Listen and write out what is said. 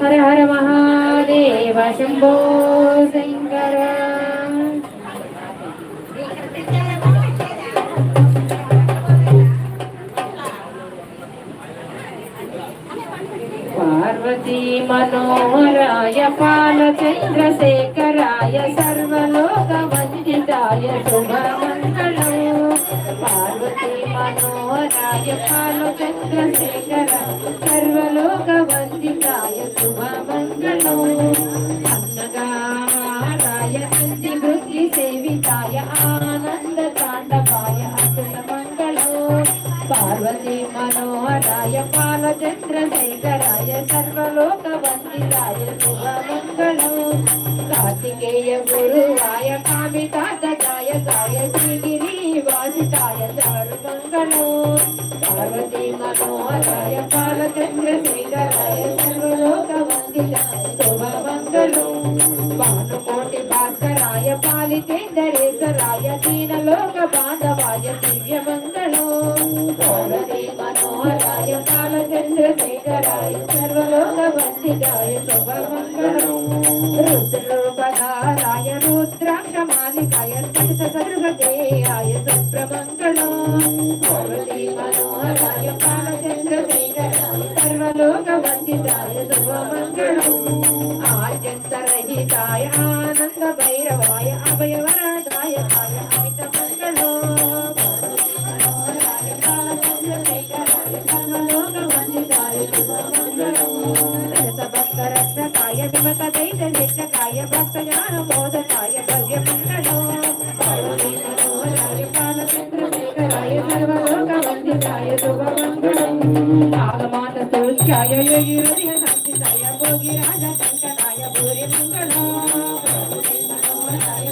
हर हर Mahadev Shambho Shankar. Parvati Manoharrai बालचंद्रशेखराय सर्वलोकवंदिताय शुभमंगलम्। Parvati Manoharrai बालचंद्रशेखराय सर्वलोकवंदिताय शुभमंगलम्। अन्नदाहाराय बुद्धिसेविताय आनन्दताण्डवाय अतुलमङ्गलम्। Parvati Manoharrai बालचंद्रशेखराय सर्वलोकवंदिताय शुभमंगलम्। Kartikeya गुरुवाय कामितार्थदायकाय श्रीगिरिवासिताय चारुमंगलम्। Parvati Manoharrai बालचंद्रशेखराय सर्वलोकवंदिताय शुभमंगलम्। भानुकोटि भास्कराय पालितेन्दरेश्वराय दीनलोक बांधवाय दिव्यमंगलम्। Parvati Manoharrai बालचंद्रशेखराय सर्वलोकवंदिताय शुभमंगलम्। रुद्ररूपधाराय रुद्राक्षमालिकाय स्फटिकसर्वदेहाय सुप्रमंगलम्। Parvati Manoharrai बालचंद्रशेखराय सर्वलोकवंदिताय शुभमंगलम्। आद्यन्तरहिताय आनन्द भैरवाय अभयवरदाय अमितमंगलम्। Manoharrai बालचंद्रशेखराय सर्वलोकवंदिताय शुभमंगलम्। रसभक्तरक्षकाय विमतदैत्यशिक्षकाय भक्तज्ञानमोदकाय भव्यमंगलम्। Parvati Manoharrai बालचंद्रशेखराय सर्वलोकवंदिताय शुभमंगलम्। आगमान्तस्तुत्याय योगिहृदयसंस्थिताय भोगिराजशङ्कराय भूरिमंगलम्। Parvati Manoharrai